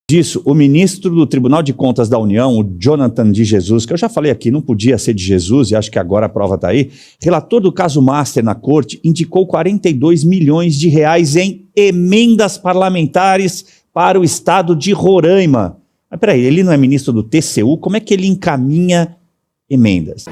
Disso, o ministro do Tribunal de Contas da União, o Jonathan de Jesus, que eu já falei aqui, não podia ser de Jesus, e acho que agora a prova está aí, relator do caso Master na corte, indicou 42 milhões de reais em emendas parlamentares para o estado de Roraima. Mas peraí, ele não é ministro do TCU? Como é que ele encaminha emendas?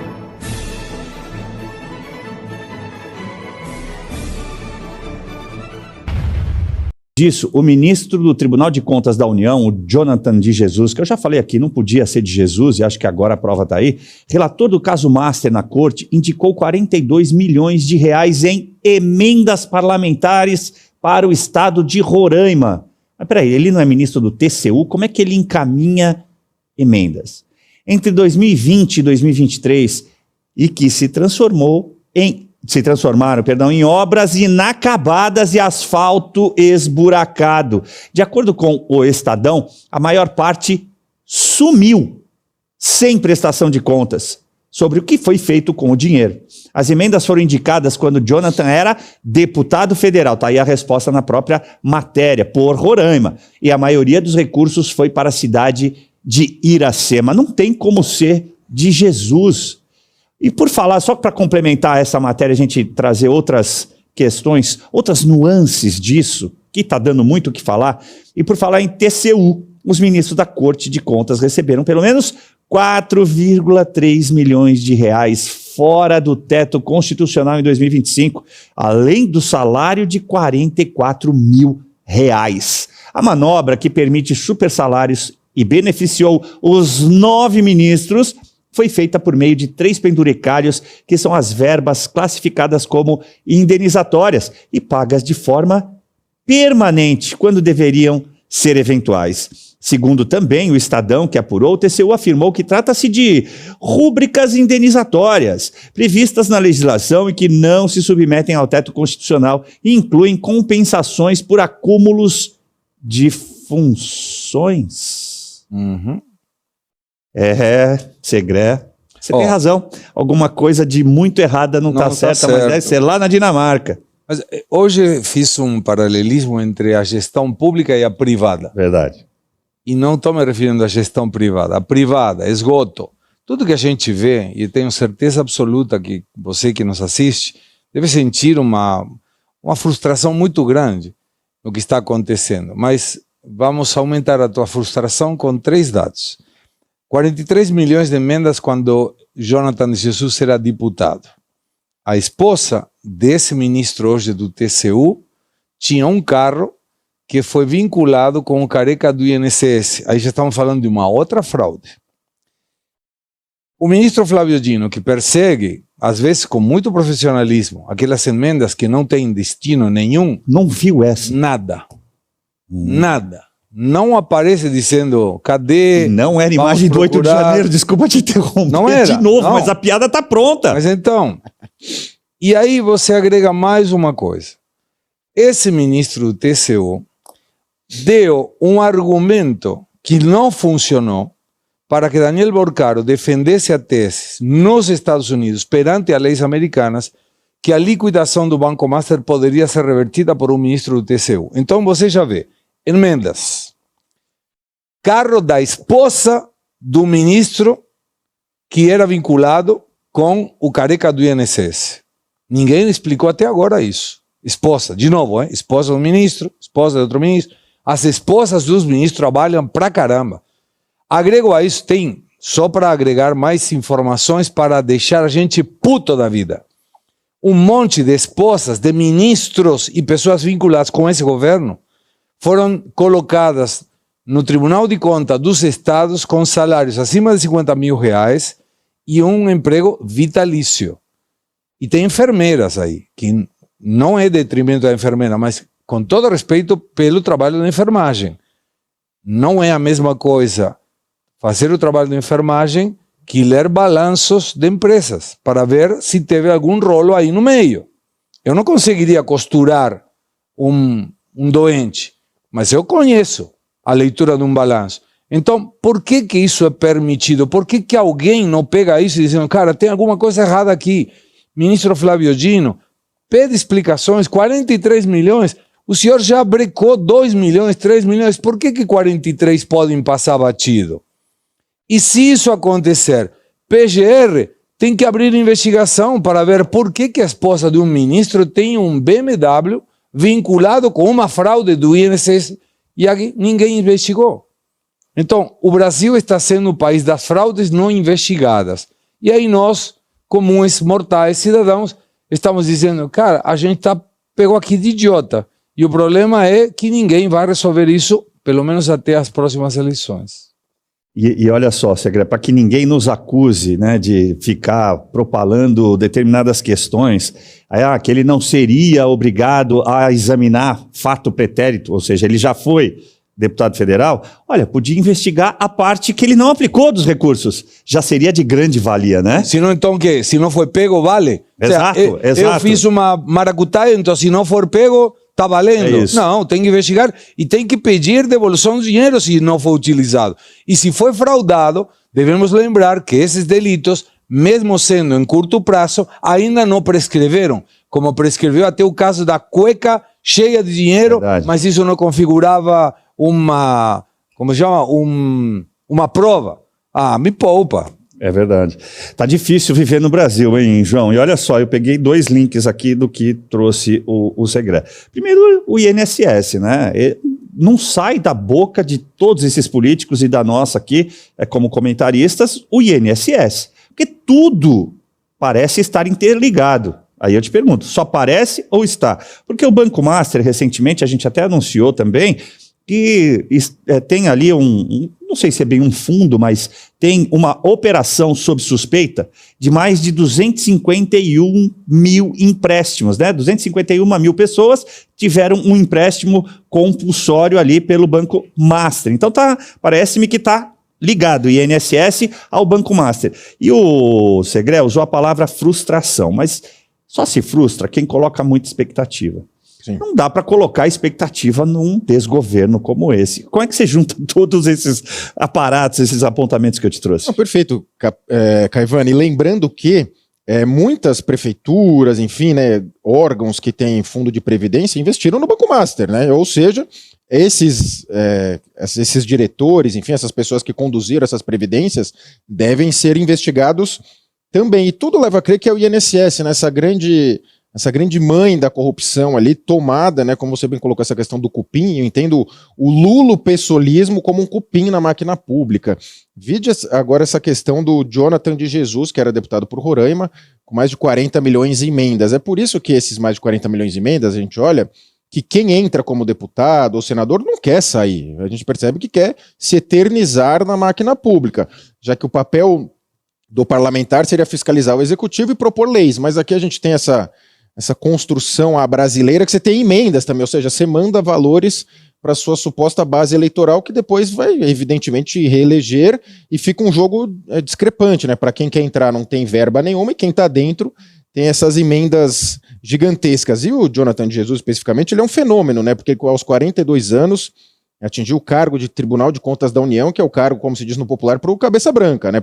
Disso, o ministro do Tribunal de Contas da União, o Jonathan de Jesus, que eu já falei aqui, não podia ser de Jesus, e acho que agora a prova está aí, relator do caso Master na corte, indicou 42 milhões de reais em emendas parlamentares para o estado de Roraima. Mas peraí, ele não é ministro do TCU? Como é que ele encaminha emendas? Entre 2020 e 2023, e que se transformaram em obras inacabadas e asfalto esburacado. De acordo com o Estadão, a maior parte sumiu, sem prestação de contas, sobre o que foi feito com o dinheiro. As emendas foram indicadas quando Jonathan era deputado federal, está aí a resposta na própria matéria, por Roraima, e a maioria dos recursos foi para a cidade de Iracema. Não tem como ser de Jesus. E por falar, só para complementar essa matéria, a gente trazer outras questões, outras nuances disso, que está dando muito o que falar, e por falar em TCU, os ministros da Corte de Contas receberam pelo menos 4,3 milhões de reais fora do teto constitucional em 2025, além do salário de 44 mil reais. A manobra que permite super salários e beneficiou os 9 ministros foi feita por meio de 3 penduricalhos, que são as verbas classificadas como indenizatórias e pagas de forma permanente, quando deveriam ser eventuais. Segundo também o Estadão, que apurou, o TCU afirmou que trata-se de rúbricas indenizatórias, previstas na legislação e que não se submetem ao teto constitucional e incluem compensações por acúmulos de funções. Segredo. Você tem razão. Alguma coisa de muito errada não está certa, mas deve ser lá na Dinamarca. Mas hoje fiz um paralelismo entre a gestão pública e a privada. Verdade. E não estou me referindo à gestão privada. A privada, esgoto. Tudo que a gente vê, e tenho certeza absoluta que você que nos assiste, deve sentir uma frustração muito grande no que está acontecendo. Mas vamos aumentar a tua frustração com 3 dados. 43 milhões de emendas quando Jonathan de Jesus era deputado. A esposa desse ministro hoje do TCU tinha um carro que foi vinculado com o careca do INSS. Aí já estamos falando de uma outra fraude. O ministro Flávio Dino, que persegue, às vezes com muito profissionalismo, aquelas emendas que não têm destino nenhum. Não viu essa? Nada. Nada. Não aparece dizendo, cadê? Não era imagem do 8 de janeiro, desculpa te interromper. Não era. De novo, não. Mas a piada está pronta. Mas então, e aí você agrega mais uma coisa. Esse ministro do TCU deu um argumento que não funcionou para que Daniel Borcaro defendesse a tese nos Estados Unidos, perante as leis americanas, que a liquidação do Banco Master poderia ser revertida por um ministro do TCU. Então você já vê. Emendas. Carro da esposa do ministro que era vinculado com o careca do INSS. Ninguém explicou até agora isso. Esposa, de novo, esposa do ministro, esposa de outro ministro. As esposas dos ministros trabalham pra caramba. Agrego a isso, tem, só para agregar mais informações para deixar a gente puto da vida. Um monte de esposas de ministros e pessoas vinculadas com esse governo foram colocadas no Tribunal de Contas dos Estados com salários acima de 50 mil reais e um emprego vitalício. E tem enfermeiras aí, que não é detrimento da enfermeira, mas com todo respeito pelo trabalho da enfermagem. Não é a mesma coisa fazer o trabalho da enfermagem que ler balanços de empresas para ver se teve algum rolo aí no meio. Eu não conseguiria costurar um doente, mas eu conheço a leitura de um balanço. Então, por que isso é permitido? Por que alguém não pega isso e diz, cara, tem alguma coisa errada aqui? Ministro Flávio Dino, pede explicações, 43 milhões. o senhor já brecou 2 milhões, 3 milhões, por que 43 podem passar batido? E se isso acontecer, PGR tem que abrir investigação para ver por que a esposa de um ministro tem um BMW vinculado com uma fraude do INSS e aqui ninguém investigou. Então, o Brasil está sendo o país das fraudes não investigadas. E aí nós, comuns mortais cidadãos, estamos dizendo, cara, a gente pegou aqui de idiota. E o problema é que ninguém vai resolver isso, pelo menos até as próximas eleições. E olha só, Segre, para que ninguém nos acuse, né, de ficar propalando determinadas questões, que ele não seria obrigado a examinar fato pretérito, ou seja, ele já foi deputado federal, olha, podia investigar a parte que ele não aplicou dos recursos. Já seria de grande valia, né? Se não, então o quê? Se não foi pego, vale? Exato, exato. Eu fiz uma maracutaia, então se não for pego, tá valendo? É não, tem que investigar e tem que pedir devolução do dinheiro se não for utilizado. E se foi fraudado, devemos lembrar que esses delitos, mesmo sendo em curto prazo, ainda não prescreveram. Como prescreveu até o caso da cueca cheia de dinheiro, verdade, mas isso não configurava uma prova. Me poupa. É verdade. Tá difícil viver no Brasil, hein, João? E olha só, eu peguei 2 links aqui do que trouxe o Segre. Primeiro, o INSS, né? Não sai da boca de todos esses políticos e da nossa aqui, como comentaristas, o INSS. Porque tudo parece estar interligado. Aí eu te pergunto, só parece ou está? Porque o Banco Master, recentemente, a gente até anunciou também, que tem ali não sei se é bem um fundo, mas tem uma operação sob suspeita de mais de 251 mil empréstimos, né? 251 mil pessoas tiveram um empréstimo compulsório ali pelo Banco Master. Então parece-me que está ligado o INSS ao Banco Master. E o Segre usou a palavra frustração, mas só se frustra quem coloca muita expectativa. Sim. Não dá para colocar expectativa num desgoverno como esse. Como é que você junta todos esses aparatos, esses apontamentos que eu te trouxe? Perfeito, Caivani. Lembrando que muitas prefeituras, enfim, né, órgãos que têm fundo de previdência investiram no Banco Master, né? Ou seja, esses diretores, enfim, essas pessoas que conduziram essas previdências devem ser investigados também. E tudo leva a crer que é o INSS, né, essa grande mãe da corrupção ali, tomada, né, como você bem colocou essa questão do cupim, eu entendo o lulo-pessoalismo como um cupim na máquina pública. Vide agora essa questão do Jonathan de Jesus, que era deputado por Roraima, com mais de 40 milhões em emendas. É por isso que esses mais de 40 milhões em emendas, a gente olha que quem entra como deputado ou senador não quer sair. A gente percebe que quer se eternizar na máquina pública, já que o papel do parlamentar seria fiscalizar o executivo e propor leis, mas aqui a gente tem essa construção à brasileira que você tem emendas também, ou seja, você manda valores para a sua suposta base eleitoral que depois vai, evidentemente, reeleger e fica um jogo discrepante, né? Para quem quer entrar não tem verba nenhuma e quem está dentro tem essas emendas gigantescas. E o Jonathan de Jesus, especificamente, ele é um fenômeno, né? Porque aos 42 anos atingiu o cargo de Tribunal de Contas da União, que é o cargo, como se diz no popular, para o cabeça branca, né?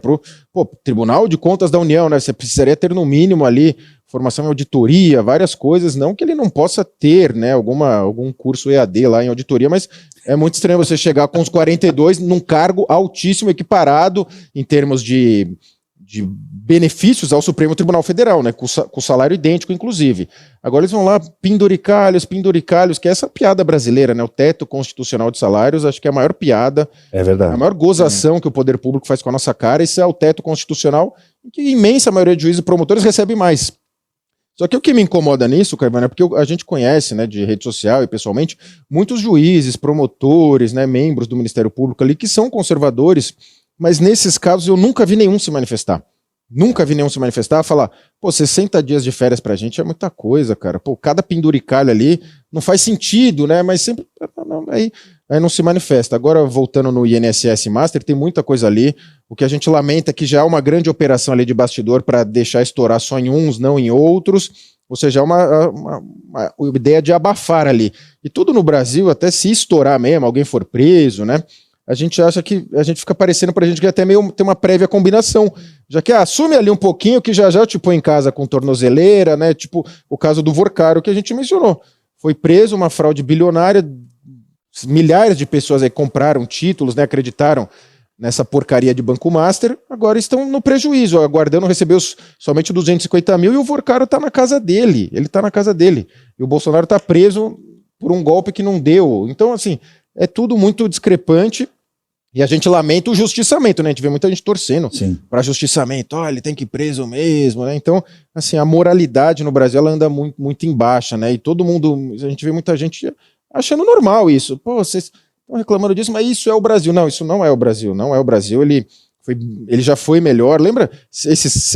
Tribunal de Contas da União, né? Você precisaria ter no mínimo ali formação em auditoria, várias coisas, não que ele não possa ter, né, algum curso EAD lá em auditoria, mas é muito estranho você chegar com os 42 num cargo altíssimo, equiparado em termos de benefícios ao Supremo Tribunal Federal, né, com salário idêntico, inclusive. Agora eles vão lá, penduricalhos, que é essa piada brasileira, né, o teto constitucional de salários, acho que é a maior piada, é verdade, a maior gozação que o poder público faz com a nossa cara, esse é o teto constitucional, em que a imensa maioria de juízes e promotores recebe mais. Só que o que me incomoda nisso, Caivani, é porque a gente conhece, né, de rede social e pessoalmente, muitos juízes, promotores, né, membros do Ministério Público ali que são conservadores, mas nesses casos eu nunca vi nenhum se manifestar. Nunca vi nenhum se manifestar, falar, 60 dias de férias pra gente é muita coisa, cara. Cada penduricalho ali não faz sentido, né, mas sempre, aí não se manifesta. Agora, voltando no INSS Master, tem muita coisa ali. O que a gente lamenta é que já há uma grande operação ali de bastidor para deixar estourar só em uns, não em outros. Ou seja, é uma ideia de abafar ali. E tudo no Brasil, até se estourar mesmo, alguém for preso, né? A gente acha que a gente fica parecendo pra gente que até meio tem uma prévia combinação. Já que assume ali um pouquinho que já te põe em casa com tornozeleira, né? Tipo o caso do Vorcaro que a gente mencionou. foi preso, uma fraude bilionária, milhares de pessoas aí compraram títulos, né, acreditaram nessa porcaria de Banco Master, agora estão no prejuízo, aguardando receber somente 250 mil, e o Vorcaro está na casa dele, ele está na casa dele, e o Bolsonaro está preso por um golpe que não deu. Então, assim, é tudo muito discrepante, e a gente lamenta o justiçamento, né? A gente vê muita gente torcendo para justiçamento, ele tem que ir preso mesmo, né? Então, assim, a moralidade no Brasil, ela anda muito, muito em baixa, né? E todo mundo, a gente vê muita gente achando normal isso. Pô, vocês estão reclamando disso, mas isso é o Brasil. Não, isso não é o Brasil, não é o Brasil. Ele já foi melhor. Lembra, se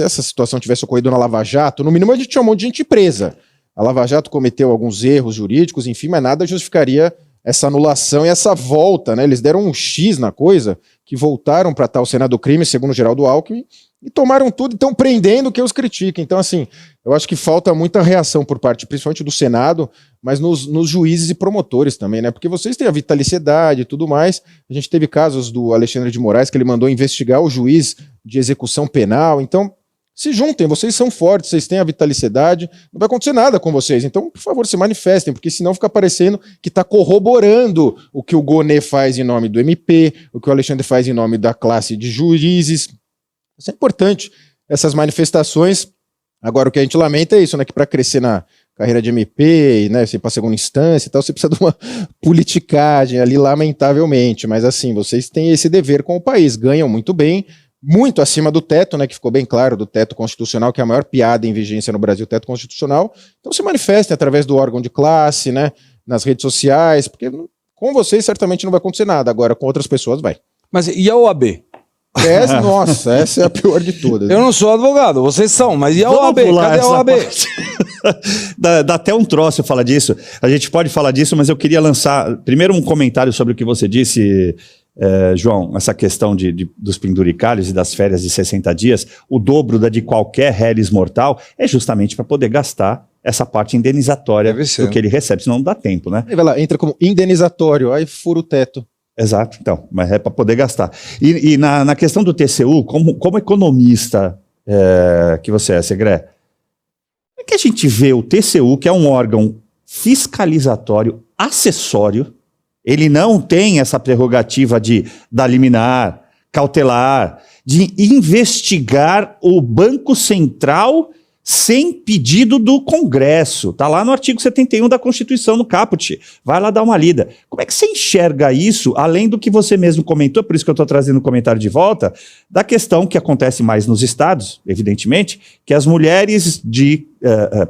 essa situação tivesse ocorrido na Lava Jato, no mínimo a gente tinha um monte de gente presa. A Lava Jato cometeu alguns erros jurídicos, enfim, mas nada justificaria essa anulação e essa volta, né? Eles deram um X na coisa, que voltaram para tal cena do crime, segundo o Geraldo Alckmin, e tomaram tudo e estão prendendo que os critiquem. Então, assim, eu acho que falta muita reação por parte, principalmente do Senado, mas nos juízes e promotores também, né? Porque vocês têm a vitaliciedade e tudo mais. A gente teve casos do Alexandre de Moraes, que ele mandou investigar o juiz de execução penal. Então, se juntem, vocês são fortes, vocês têm a vitaliciedade, não vai acontecer nada com vocês. Então, por favor, se manifestem, porque senão fica parecendo que está corroborando o que o Gonê faz em nome do MP, o que o Alexandre faz em nome da classe de juízes. Isso é importante, essas manifestações. Agora, o que a gente lamenta é isso, né? Que para crescer na carreira de MP, né, você ir para segunda instância e tal, você precisa de uma politicagem ali, lamentavelmente. Mas assim, vocês têm esse dever com o país, ganham muito bem, muito acima do teto, né, que ficou bem claro, do teto constitucional, que é a maior piada em vigência no Brasil, o teto constitucional. Então se manifestem através do órgão de classe, né, nas redes sociais, porque com vocês certamente não vai acontecer nada, agora com outras pessoas vai. Mas e a OAB? Nossa, essa é a pior de todas. Eu não sou advogado, vocês são, mas e a OAB? Cadê a OAB? Dá até um troço falar disso. A gente pode falar disso, mas eu queria lançar primeiro um comentário sobre o que você disse, João, essa questão dos penduricalhos e das férias de 60 dias, o dobro da de qualquer réis mortal, é justamente para poder gastar essa parte indenizatória do que ele recebe, senão não dá tempo, né? Aí vai lá, entra como indenizatório, aí fura o teto. Exato, então, mas é para poder gastar. E na questão do TCU, como economista que você é, Segré, é que a gente vê o TCU, que é um órgão fiscalizatório, acessório, ele não tem essa prerrogativa de dar liminar, cautelar, de investigar o Banco Central sem pedido do Congresso. Está lá no artigo 71 da Constituição, no caput. Vai lá dar uma lida. Como é que você enxerga isso, além do que você mesmo comentou, por isso que eu estou trazendo o comentário de volta, da questão que acontece mais nos estados, evidentemente, que as mulheres de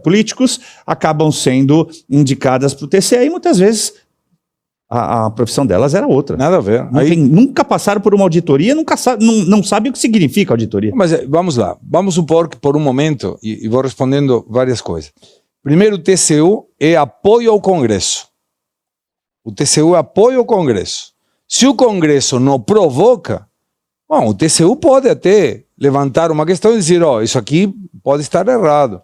políticos acabam sendo indicadas para o TCE e muitas vezes a profissão delas era outra. Nada a ver. Nunca passaram por uma auditoria, não sabem o que significa auditoria. Mas vamos lá, vamos supor que por um momento, e vou respondendo várias coisas. Primeiro, o TCU é apoio ao Congresso. O TCU é apoio ao Congresso. Se o Congresso não provoca, bom, o TCU pode até levantar uma questão e dizer, isso aqui pode estar errado.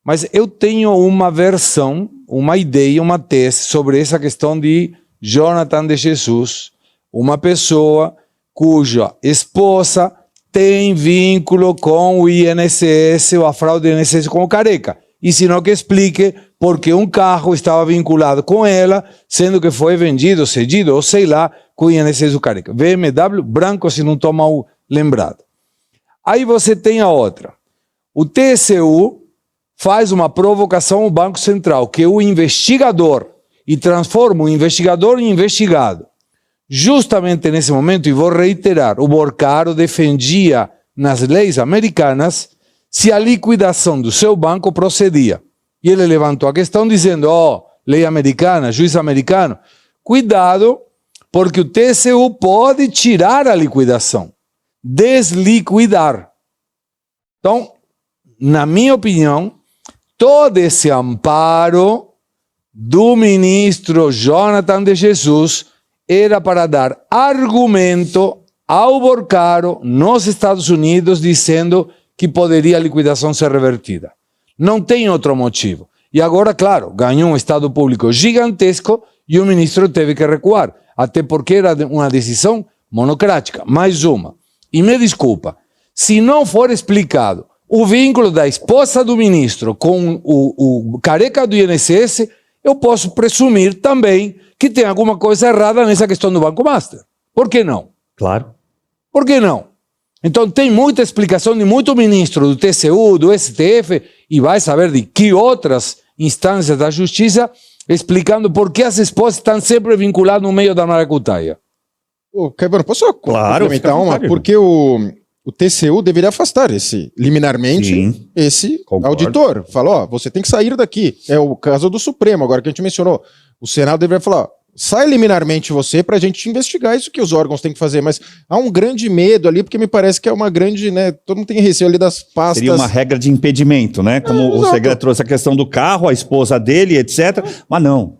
Mas eu tenho uma versão, uma ideia, uma tese sobre essa questão de Jonathan de Jesus, uma pessoa cuja esposa tem vínculo com o INSS ou a fraude do INSS com o Careca. E se não, que explique porque um carro estava vinculado com ela, sendo que foi vendido, cedido, ou sei lá, com o INSS do Careca. BMW branco, se não estou mal lembrado. Aí você tem a outra. O TCU faz uma provocação ao Banco Central, que é o investigador, e transforma o investigador em investigado. Justamente nesse momento, e vou reiterar, o Vorcaro defendia nas leis americanas se a liquidação do seu banco procedia. E ele levantou a questão dizendo, lei americana, juiz americano, cuidado, porque o TCU pode tirar a liquidação, desliquidar. Então, na minha opinião, todo esse amparo do ministro Jonathan de Jesus era para dar argumento ao Vorcaro nos Estados Unidos dizendo que poderia a liquidação ser revertida. Não tem outro motivo. E agora, claro, ganhou um Estado público gigantesco e o ministro teve que recuar, até porque era uma decisão monocrática. Mais uma. E me desculpa, se não for explicado o vínculo da esposa do ministro com o Careca do INSS, eu posso presumir também que tem alguma coisa errada nessa questão do Banco Master. Por que não? Claro. Por que não? Então tem muita explicação de muito ministro do TCU, do STF, e vai saber de que outras instâncias da justiça, explicando por que as esposas estão sempre vinculadas no meio da maracutaia. Ô, Caivano, posso só Claro, complementar fica à uma? vontade, Porque o TCU deveria afastar liminarmente, Sim, esse concordo. auditor. Falou, ó, você tem que sair daqui. É o caso do Supremo, agora que a gente mencionou. O Senado deveria falar, ó, sai liminarmente você pra gente investigar isso que os órgãos têm que fazer. Mas há um grande medo ali, porque me parece que é uma grande, né, todo mundo tem receio ali das pastas. Seria uma regra de impedimento, né? Como o exato. segredo trouxe a questão do carro, a esposa dele, etc. Mas não.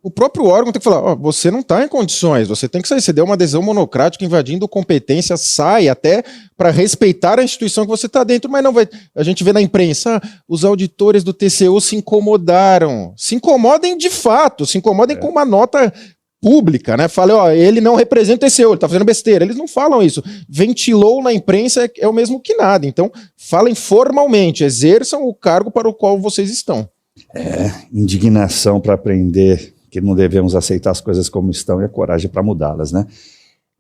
O próprio órgão tem que falar, ó, você não está em condições, você tem que sair, você deu uma adesão monocrática invadindo competência, sai até para respeitar a instituição que você está dentro, mas não vai. A gente vê na imprensa, os auditores do TCU se incomodaram. Se incomodem de fato, se incomodem com uma nota pública, né? Falei, ó, ele não representa o TCU, ele está fazendo besteira. Eles não falam isso. Ventilou na imprensa é o mesmo que nada. Então, falem formalmente, exerçam o cargo para o qual vocês estão. Indignação para aprender que não devemos aceitar as coisas como estão e a coragem para mudá-las, né?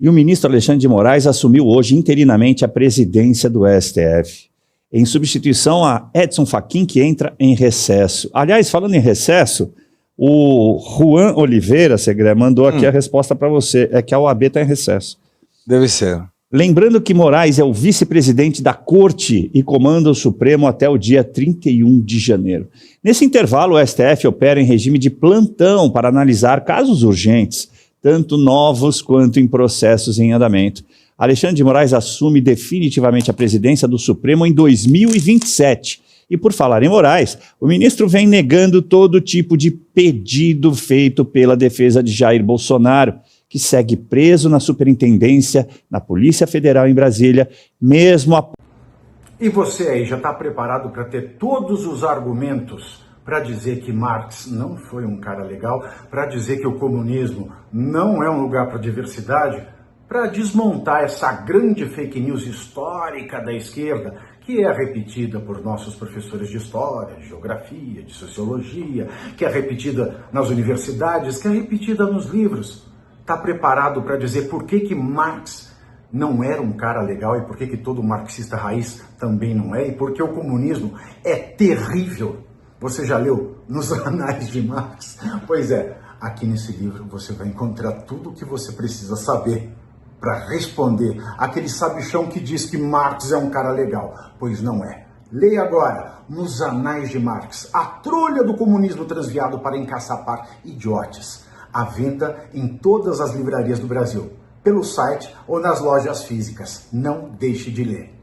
E o ministro Alexandre de Moraes assumiu hoje interinamente a presidência do STF, em substituição a Edson Fachin, que entra em recesso. Aliás, falando em recesso, o Juan Oliveira, Segré, mandou aqui a resposta para você, é que a OAB está em recesso. Deve ser. Lembrando que Moraes é o vice-presidente da Corte e comanda o Supremo até o dia 31 de janeiro. Nesse intervalo, o STF opera em regime de plantão para analisar casos urgentes, tanto novos quanto em processos em andamento. Alexandre de Moraes assume definitivamente a presidência do Supremo em 2027. E por falar em Moraes, o ministro vem negando todo tipo de pedido feito pela defesa de Jair Bolsonaro, que segue preso na superintendência, na Polícia Federal em Brasília, mesmo a... E você aí já está preparado para ter todos os argumentos para dizer que Marx não foi um cara legal, para dizer que o comunismo não é um lugar para diversidade, para desmontar essa grande fake news histórica da esquerda, que é repetida por nossos professores de história, de geografia, de sociologia, que é repetida nas universidades, que é repetida nos livros. Está preparado para dizer por que Marx não era um cara legal e por que todo marxista raiz também não é, e por que o comunismo é terrível? Você já leu nos Anais de Marx? Pois é, aqui nesse livro você vai encontrar tudo o que você precisa saber para responder aquele sabichão que diz que Marx é um cara legal, pois não é. Leia agora, nos Anais de Marx, a trolha do comunismo transviado para encaçapar idiotes. À venda em todas as livrarias do Brasil, pelo site ou nas lojas físicas. Não deixe de ler.